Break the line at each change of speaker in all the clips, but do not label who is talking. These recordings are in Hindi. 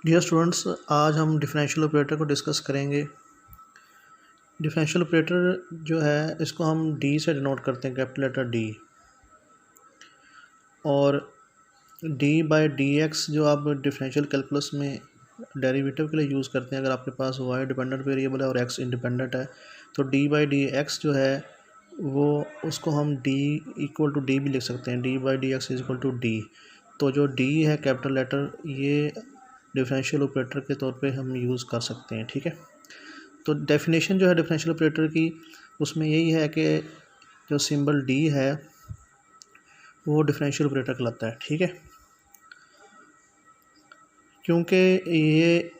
डियर स्टूडेंट्स, आज हम डिफरेंशियल ऑपरेटर को डिस्कस करेंगे। डिफरेंशियल ऑपरेटर जो है इसको हम डी से डिनोट करते हैं, कैपिटल लेटर डी। और डी बाई डी एक्स जो आप डिफरेंशियल कैलकुलस में डेरिवेटिव के लिए यूज़ करते हैं, अगर आपके पास वाई डिपेंडेंट वेरिएबल है और एक्स इंडिपेंडेंट है, तो डी बाई डी एक्स जो है वो उसको हम डी इक्वल टू डी भी लिख सकते हैं। D by D X is equal to D. तो जो डी है कैपिटल लेटर, ये डिफरेंशियल ऑपरेटर के तौर पे हम यूज़ कर सकते हैं। ठीक है, तो डेफिनेशन जो है डिफरेंशियल ऑपरेटर की, उसमें यही है कि जो सिंबल डी है वो डिफरेंशियल ऑपरेटर कहलाता है। ठीक है, क्योंकि ये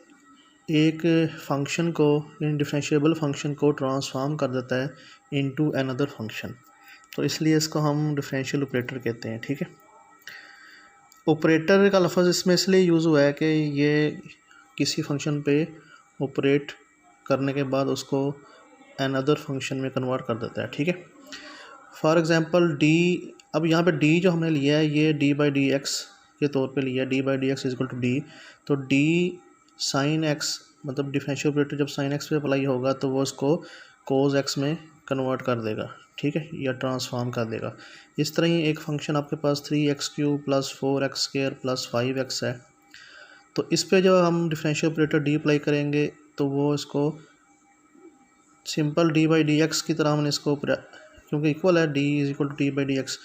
एक फंक्शन को, डिफरेंशिएबल फंक्शन को ट्रांसफॉर्म कर देता है इनटू अनदर फंक्शन, तो इसलिए इसको हम डिफरेंशियल ऑपरेटर कहते हैं। ठीक है, ऑपरेटर का लफ्ज़ इसमें इसलिए यूज़ हुआ है कि ये किसी फंक्शन पे ऑपरेट करने के बाद उसको अनदर फंक्शन में कन्वर्ट कर देता है। ठीक है, फॉर एग्ज़ाम्पल डी, अब यहाँ पे डी जो हमने लिया है ये डी बाई डी एक्स के तौर पे लिया है। D by D X is equal to D, तो डी साइन एक्स, मतलब डिफरेंशियल ऑपरेटर जब साइन एक्स पे अप्लाई होगा तो वो उसको कोज एक्स में कन्वर्ट कर देगा। ठीक है, या ट्रांसफॉर्म कर देगा। इस तरह ही एक फंक्शन आपके पास 3x³ plus 4x² plus 5x है, तो इस पे जब हम डिफरेंशियल ऑपरेटर डी अप्लाई करेंगे तो वो इसको simple D by D X की तरह हमने इसको, क्योंकि इक्वल है D is equal to D by D X,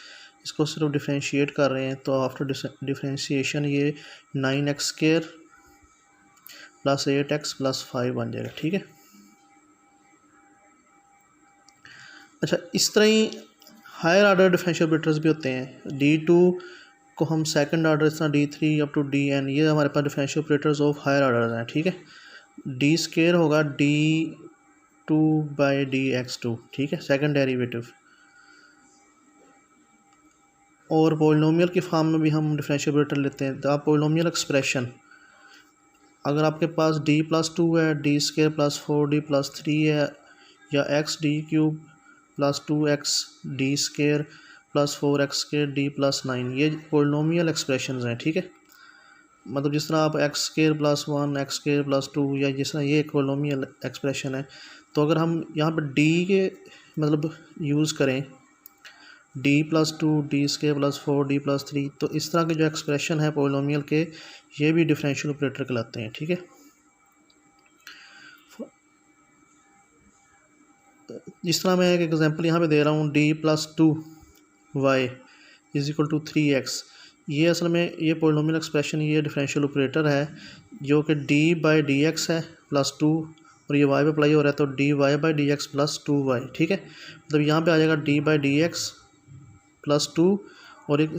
इसको सिर्फ डिफरेंशिएट कर रहे हैं, तो आफ्टर डिफरेंशिएशन ये 9x² प्लस 8x प्लस 5 बन जाएगा। ठीक है, अच्छा, इस तरह ही हायर ऑर्डर डिफरेंशियल ऑपरेटर्स भी होते हैं। D2 को हम सेकंड ऑर्डर, इस तरह D3 अप टू DN, ये हमारे पास differential operators of higher order हैं। ठीक है, D² होगा D2 बाई DX2। ठीक है, सेकंड डेरिवेटिव। और पोलिनोमियल की फॉर्म में भी हम डिफरेंशियल ऑपरेटर लेते हैं। तो आप पोलिनोमियल एक्सप्रेशन, अगर आपके पास D+2 है, D² प्लस 4D प्लस 3 है, या XD³ plus 2x D² plus 4x² D plus 9, ये पोलिनोमियल एक्सप्रेशंस हैं। ठीक है, मतलब जिस तरह आप x² प्लस 1 x² प्लस 2, या जिस तरह ये एक पोलिनोमियल एक्सप्रेशन है, तो अगर हम यहाँ पर D के मतलब यूज़ करें D+2 D² plus 4 D plus 3, तो इस तरह के जो एक्सप्रेशन है पोलिनोमियल के, ये भी डिफरेंशियल ऑपरेटर कहलाते हैं। ठीक है, जिस तरह मैं एक एग्जांपल यहाँ पे दे रहा हूँ, D+2y is equal to 3x, ये असल में ये पोलिनोमियल एक्सप्रेशन, ये डिफरेंशियल ऑपरेटर है जो कि d बाई डी एक्स है प्लस 2, और ये y पे अप्लाई हो रहा है तो dy by D x plus 2y। ठीक है, मतलब यहाँ पे आ जाएगा d by D x plus 2, और एक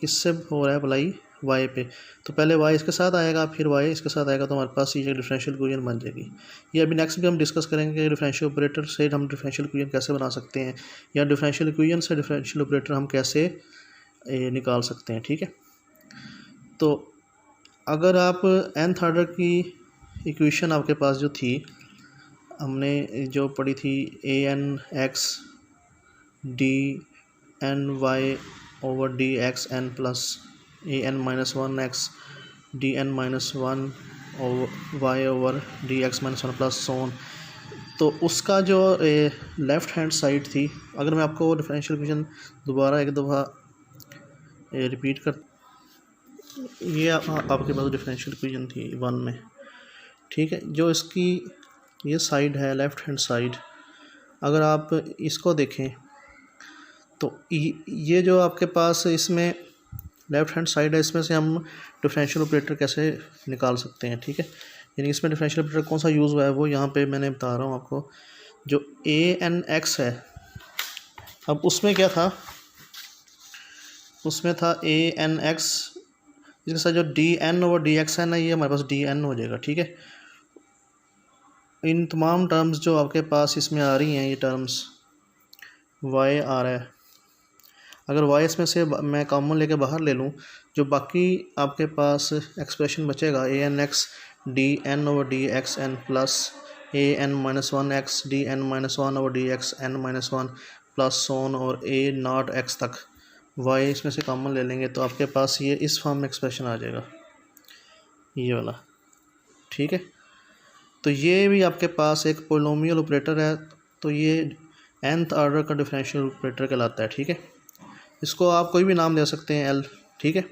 किससे हो रहा है अप्लाई y पे, तो पहले y इसके साथ आएगा फिर y इसके साथ आएगा, तो हमारे पास ये डिफरेंशियल इक्वेशन बन जाएगी। ये अभी नेक्स्ट भी हम डिस्कस करेंगे कि डिफरेंशियल ऑपरेटर से हम डिफरेंशियल इक्वेशन कैसे बना सकते हैं, या डिफरेंशियल इक्वेशन से डिफरेंशियल ऑपरेटर हम कैसे निकाल सकते हैं। ठीक है, तो अगर आप nth ऑर्डर की इक्वेशन आपके पास जो थी, हमने जो पढ़ी थी an(x) dny over dxn plus an-1x dn-1 y over dx-1 plus so on, तो उसका जो लेफ़्ट हैंड साइड थी, अगर मैं आपको डिफरेंशियल इक्वेशन दोबारा एक दफ़ा रिपीट कर, ये आपके पास डिफरेंशियल इक्वेशन थी 1 में। ठीक है, जो इसकी ये साइड है लेफ़्ट हैंड साइड, अगर आप इसको देखें तो ये जो आपके पास इसमें लेफ़्ट हैंड साइड है, इसमें से हम डिफरेंशियल ऑपरेटर कैसे निकाल सकते हैं। ठीक है, यानी इसमें डिफरेंशियल ऑपरेटर कौन सा यूज़ हुआ है वो यहाँ पे मैंने बता रहा हूँ आपको। जो an(x) है, अब उसमें क्या था, उसमें था an(x), इसके साथ जो dn ओवर dxn है, ये हमारे पास dn हो जाएगा। ठीक है, इन तमाम टर्म्स जो आपके पास इसमें आ रही हैं, ये टर्म्स y आ रहा है, अगर y इसमें से मैं कॉमन लेके बाहर ले लूँ, जो बाकी आपके पास एक्सप्रेशन बचेगा an(x) dn over dxn plus an-1x dn-1 over dxn-1 plus so on और a0x तक, y इसमें से कॉमन ले लेंगे तो आपके पास ये इस फॉर्म में एक्सप्रेशन आ जाएगा, ये वाला। ठीक है। तो ये भी आपके पास एक पोलिनोमियल ऑपरेटर है, तो ये nth ऑर्डर का डिफरेंशियल ऑपरेटर कहलाता है। ठीक है, इसको आप कोई भी नाम दे सकते हैं एल। ठीक है,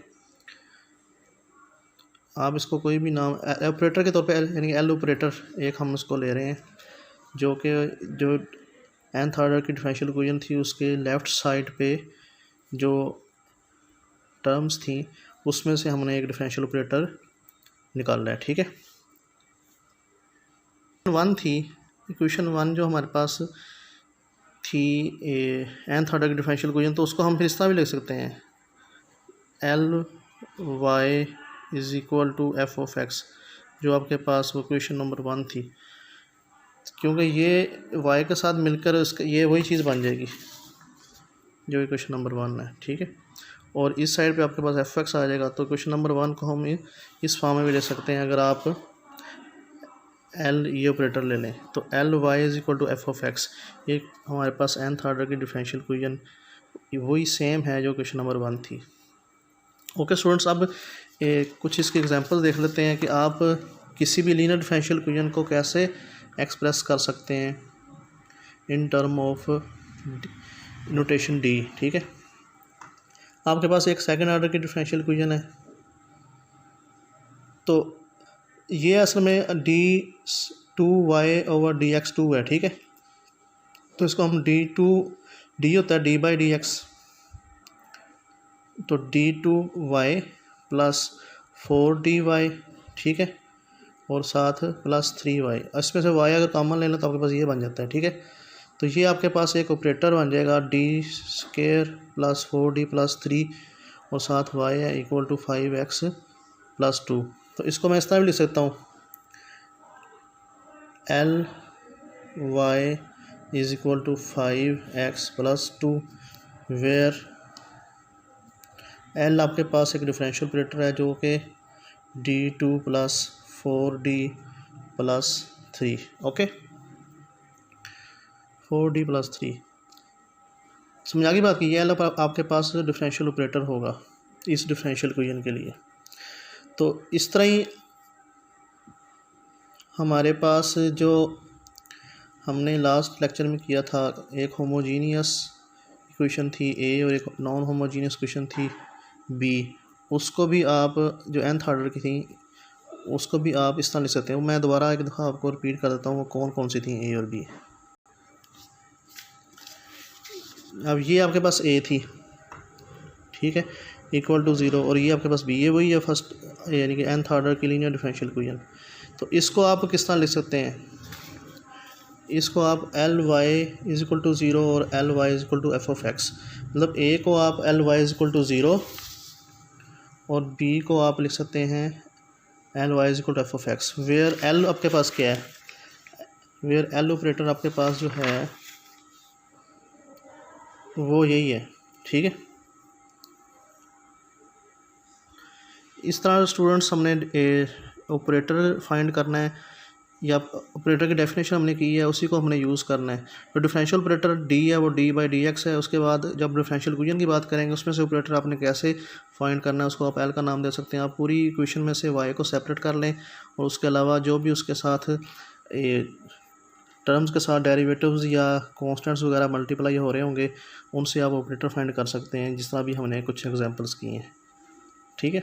आप इसको कोई भी नाम ऑपरेटर के तौर पे यानी एल ऑपरेटर एक हम उसको ले रहे हैं, जो nth ऑर्डर की डिफरेंशियल इक्वेशन थी उसके लेफ़्ट साइड पे जो टर्म्स थी उसमें से हमने एक डिफरेंशियल ऑपरेटर निकालना है। ठीक है, वन थी इक्वेशन वन जो हमारे पास थी nth ऑर्डर की डिफरेंशियल इक्वेशन, तो उसको हम फिर इस तरह भी लिख सकते हैं L Y is equal to F of X, जो आपके पास वो इक्वेशन नंबर वन थी, क्योंकि ये y के साथ मिलकर उसका ये वही चीज़ बन जाएगी जो इक्वेशन नंबर वन है। ठीक है, और इस साइड पे आपके पास एफ एक्स आ जाएगा, तो क्वेश्चन नंबर वन को हम इस फॉर्म में भी ले सकते हैं। अगर आप एल ये ऑपरेटर ले लें तो L Y is equal to F of X, ये हमारे पास nth ऑर्डर की डिफरेंशियल इक्वेशन वही सेम है जो क्वेश्चन नंबर वन थी। ओके स्टूडेंट्स, अब कुछ इसके एग्जांपल देख लेते हैं कि आप किसी भी लीनियर डिफरेंशियल इक्वेशन को कैसे एक्सप्रेस कर सकते हैं in term of notation D. ठीक है, आपके पास एक सेकंड ऑर्डर की डिफरेंशियल इक्वेशन है, तो ये असल में D two Y over D X two है। ठीक है, तो इसको हम डी होता है डी बाई डी एक्स, तो D two Y plus 4dy। ठीक है, और साथ प्लस 3y, इसमें से y अगर कॉमन ले लो तो आपके पास ये बन जाता है। ठीक है, तो ये आपके पास एक ऑपरेटर बन जाएगा D square plus 4d plus 3 और साथ y है इक्वल टू 5x प्लस 2। तो इसको मैं इस तरह भी लिख सकता हूँ L Y is equal to 5x plus 2, where L आपके पास एक डिफरेंशियल ऑपरेटर है जो कि d2 plus 4d plus 3। Okay, 4d plus 3 समझ आ गई बात की। ये एल आपके पास डिफरेंशियल ऑपरेटर होगा इस डिफरेंशियल इक्वेशन के लिए। तो इस तरह ही हमारे पास जो हमने लास्ट लेक्चर में किया था, एक होमोजीनियस इक्वेशन थी ए और एक नॉन होमोजीनियस इक्वेशन थी बी, उसको भी आप जो nth ऑर्डर की थी उसको भी आप इस तरह लिख सकते हैं। मैं दोबारा एक दफ़ा आपको रिपीट कर देता हूँ वो कौन कौन सी थी ए और बी। अब ये आपके पास ए थी, ठीक है, इक्वल टू 0, और ये आपके पास बी, ये वही है फर्स्ट यानी कि nth ऑर्डर की लीनियर डिफरेंशियल इक्वेशन। तो इसको आप किस तरह लिख सकते हैं, इसको आप L Y is equal to 0 और L Y is equal to F of X, मतलब ए को आप L Y is equal to 0 और बी को आप लिख सकते हैं L Y is equal to F of X, where L आपके पास क्या है, वेयर एल ऑपरेटर आपके पास जो है वो यही है। ठीक है, इस तरह स्टूडेंट्स हमने ऑपरेटर फाइंड करना है या ऑपरेटर की डेफिनेशन हमने की है उसी को हमने यूज़ करना है। तो डिफरेंशियल ऑपरेटर डी है वो डी बाई डी एक्स है। उसके बाद जब डिफरेंशियल इक्वेशन की बात करेंगे उसमें से ऑपरेटर आपने कैसे फाइंड करना है, उसको आप एल का नाम दे सकते हैं। आप पूरी इक्वेशन में से वाई को सेपरेट कर लें और उसके अलावा जो भी उसके साथ टर्म्स के साथ डेरिवेटिव्स या कॉन्स्टेंट्स वगैरह मल्टीप्लाई हो रहे होंगे उनसे आप ऑपरेटर फाइंड कर सकते हैं, जिस तरह भी हमने कुछ एग्जांपल्स किए हैं। ठीक है।